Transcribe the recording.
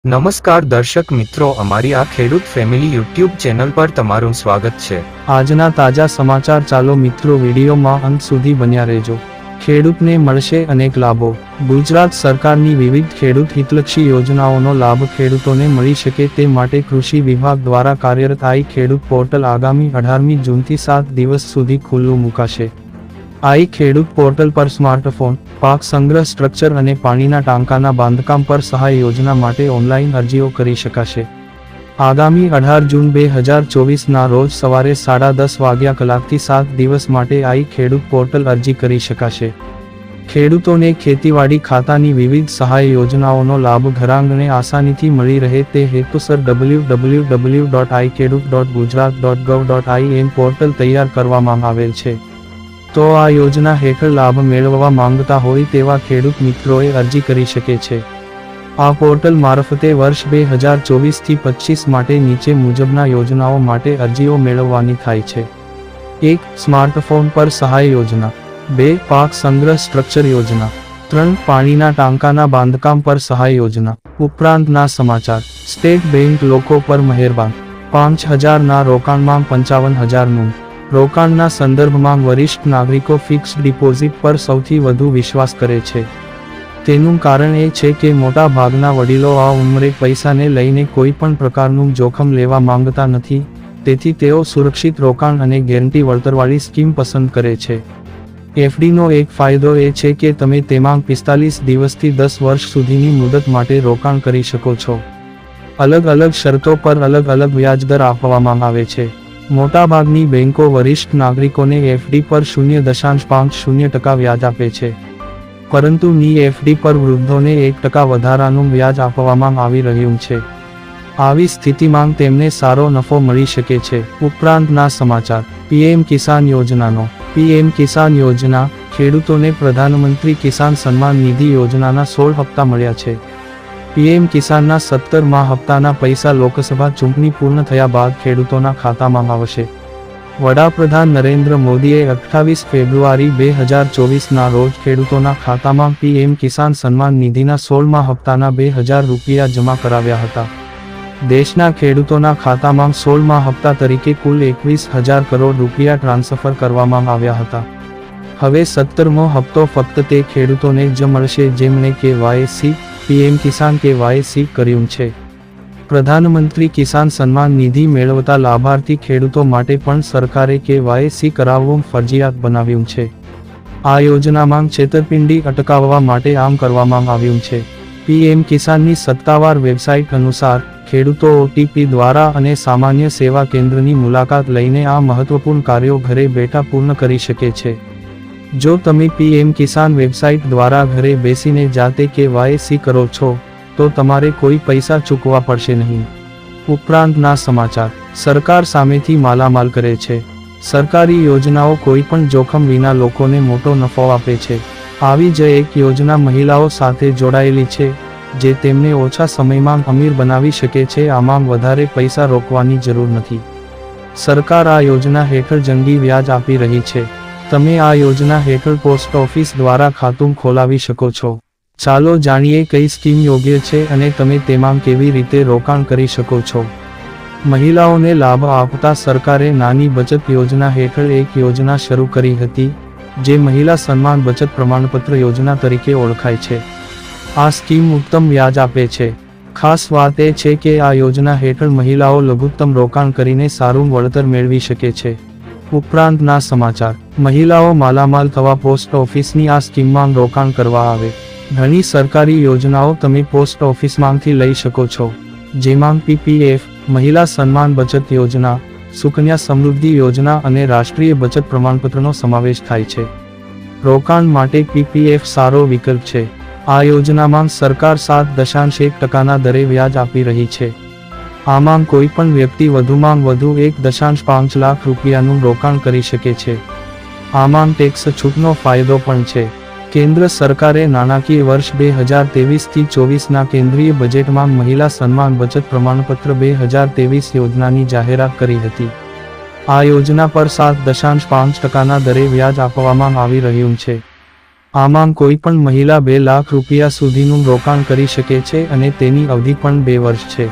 નમસ્કાર દર્શક મિત્રો, અમારી આ ખેડૂત ફેમિલી યુટ્યુબ ચેનલ પર તમારું સ્વાગત છે। આજના તાજા સમાચાર, ચાલો મિત્રો વિડીયોમાં અંત સુધી બન્યા રહેજો। ખેડૂતને મળશે અનેક લાભો। ગુજરાત સરકારની વિવિધ ખેડૂત હિતલક્ષી યોજનાઓનો લાભ ખેડૂતોને મળી શકે તે માટે કૃષિ વિભાગ દ્વારા કાર્યરત આઈ ખેડૂત પોર્ટલ આગામી 18મી જૂનથી 7 દિવસ સુધી ખુલ્લું મુકાશે। આઈ ખેડૂત પોર્ટલ પર સ્માર્ટફોન, પાક સંગ્રહ સ્ટ્રક્ચર અને પાણીના ટાંકાના બાંધકામ પર સહાય યોજના માટે ઓનલાઈન અરજીઓ કરી શકાશે। આગામી 18 જૂન 2024ના રોજ સવારે 10:30 વાગ્યા કલાકથી 7 દિવસ માટે આઈ ખેડૂત પોર્ટલ અરજી કરી શકાશે। ખેડૂતોને ખેતીવાડી ખાતાની વિવિધ સહાય યોજનાઓનો લાભ ઘરઆંગણે આસાનીથી મળી રહે તે હેતુસર www.ikhedut.gujarat.gov.in પોર્ટલ તૈયાર કરવામાં આવેલ છે। તો આ યોજના હેઠળ લાભ મેળવવા માંગતા હોય તેવા ખેડૂત મિત્રોએ અરજી કરી શકે છે। આ પોર્ટલ મારફતે વર્ષ 2024થી 25 માટે નીચે મુજબના યોજનાઓ માટે અરજીઓ મેળવવાની થાય છે। 1. સ્માર્ટફોન પર સહાય યોજના। 2. પાક સંગ્રહ સ્ટ્રક્ચર યોજના। 3. પાણીના ટાંકાના બાંધકામ પર સહાય યોજના। ઉપરાંતના સમાચાર। સ્ટેટ બેંક લોકો પર મહેરબાન। 5,000ના રોકાણમાં 55,000નું રોકાણના સંદર્ભમાં વરિષ્ઠ નાગરિકો ફિક્સ્ડ ડિપોઝિટ પર સૌથી વધુ વિશ્વાસ કરે છે। તેનું કારણ એ છે કે મોટા ભાગના વડીલો આ ઉંમરે પૈસાને લઈને કોઈ પણ પ્રકારનું જોખમ લેવા માંગતા નથી, તેથી તેઓ સુરક્ષિત રોકાણ અને ગેરંટી વળતરવાળી સ્કીમ પસંદ કરે છે। એફડીનો એક ફાયદો એ છે કે તમે તેમાં 45 દિવસથી 10 વર્ષ સુધીની મુદત માટે રોકાણ કરી શકો છો। અલગ અલગ શરતો પર અલગ અલગ વ્યાજદર આપવામાં આવે છે। મોટાભાગની બેંકો વરિષ્ઠ નાગરિકોને એફડી પર 0.50% વ્યાજ આપે છે, પરંતુ ની એફડી પર વૃદ્ધોને 1% વધારાનું વ્યાજ આપવામાં આવી રહ્યું છે। આવી સ્થિતિમાં તેમને સારો નફો મળી શકે છે। ઉપરાંતના સમાચાર। પીએમ કિસાન યોજનાનો। પીએમ કિસાન યોજના ખેડૂતોને પ્રધાનમંત્રી કિસાન સન્માન નિધિ યોજનાના 16 હપ્તા મળ્યા છે। પીએમ કિસાનના 17મા હપ્તાના પૈસા લોકસભા ચૂંટણી પૂર્ણ થયા બાદ ખેડૂતોના ખાતામાં આવશે। વડાપ્રધાન નરેન્દ્ર મોદીએ 28 ફેબ્રુઆરી 2024ના રોજ ખેડૂતોના ખાતામાં પીએમ કિસાન સન્માન નિધિના 16મા હપ્તાના 2,000 રૂપિયા જમા કરાવ્યા હતા। દેશના ખેડૂતોના ખાતામાં 16મા હપ્તા તરીકે કુલ 21,000 કરોડ રૂપિયા ટ્રાન્સફર કરવામાં આવ્યા હતા। હવે 17મો હપ્તો ફક્ત તે ખેડૂતોને જ મળશે જેમણે કેવાયસી પીએમ કિસાન કેવાયસી કર્યું છે। પ્રધાનમંત્રી કિસાન સન્માન નિધિ મેળવતા લાભાર્થી ખેડૂતો માટે પણ સરકારે કેવાયસી કરાવવું ફરજિયાત બનાવ્યું છે। આ યોજનામાં છેતરપિંડી અટકાવવા માટે આમ કરવામાં આવ્યું છે। પીએમ કિસાનની સત્તાવાર વેબસાઇટ અનુસાર ખેડૂતો ઓટીપી દ્વારા અને સામાન્ય સેવા કેન્દ્રની મુલાકાત લઈને આ મહત્વપૂર્ણ કાર્યો ઘરે બેઠા પૂર્ણ કરી શકે છે। જો તમે પીએમ કિસાન વેબસાઇટ દ્વારા ઘરે બેસીને જાતે કેવાયસી કરો છો તો તમારે કોઈ પૈસા ચૂકવવા પડશે નહીં। ઉપરાંતના સમાચાર। સરકાર સામેથી માલામાલ કરે છે। સરકારી યોજનાઓ કોઈ પણ જોખમ વિના લોકોને મોટો નફો આપે છે। આવી જ એક યોજના મહિલાઓ સાથે જોડાયેલી છે જે તેમને ઓછા સમયમાં અમીર બનાવી શકે છે। આમાં વધારે પૈસા રોકવાની જરૂર નથી। સરકાર આ યોજના હેઠળ જંગી વ્યાજ આપી રહી છે। તમે આ યોજના હેઠળ પોસ્ટ ઓફિસ દ્વારા ખાતું ખોલાવી શકો છો। ચાલો જાણીએ કઈ સ્કીમ યોગ્ય છે અને તમે તેમાં કેવી રીતે રોકાણ કરી શકો છો। મહિલાઓને લાભ આપતા સરકારે નાની બચત યોજના હેઠળ એક યોજના શરૂ કરી હતી જે મહિલા સન્માન બચત પ્રમાણપત્ર યોજના તરીકે ઓળખાય છે। આ સ્કીમ ઉત્તમ વ્યાજ આપે છે। ખાસ વાત એ છે કે આ યોજના હેઠળ મહિલાઓ લઘુત્તમ રોકાણ કરીને સારું વળતર મેળવી શકે છે। ઉપરાંતના સમાચાર। મહિલાઓ માલામાલ થવા પોસ્ટ ઓફિસની આ સ્કીમમાં રોકાણ કરવા આવે। ઘણી સરકારી યોજનાઓ તમે પોસ્ટ ઓફિસમાંથી લઈ શકો છો, જેમાં પીપીએફ, મહિલા સન્માન બચત યોજના, સુકન્યા સમૃદ્ધિ યોજના અને રાષ્ટ્રીય બચત પ્રમાણપત્રનો સમાવેશ થાય છે। રોકાણ માટે પીપીએફ સારો વિકલ્પ છે। આ યોજનામાં સરકાર 7.1%ના દરે વ્યાજ આપી રહી છે। આમાં કોઈ પણ વ્યક્તિ વધુમાં વધુ 1.5 લાખ રૂપિયાનું રોકાણ કરી શકે છે। આમાં ટેક્સ છૂટનો ફાયદો પણ છે। કેન્દ્ર સરકારે નાણાકીય વર્ષ 2023થી 24ના કેન્દ્રીય બજેટમાં મહિલા સન્માન બચત પ્રમાણપત્ર 2023 યોજનાની જાહેરાત કરી હતી। આ યોજના પર 7.5%ના દરે વ્યાજ આપવામાં આવી રહ્યું છે। આમાં કોઈ પણ મહિલા 2 લાખ રૂપિયા સુધીનું રોકાણ કરી શકે છે અને તેની અવધિ પણ 2 વર્ષ છે.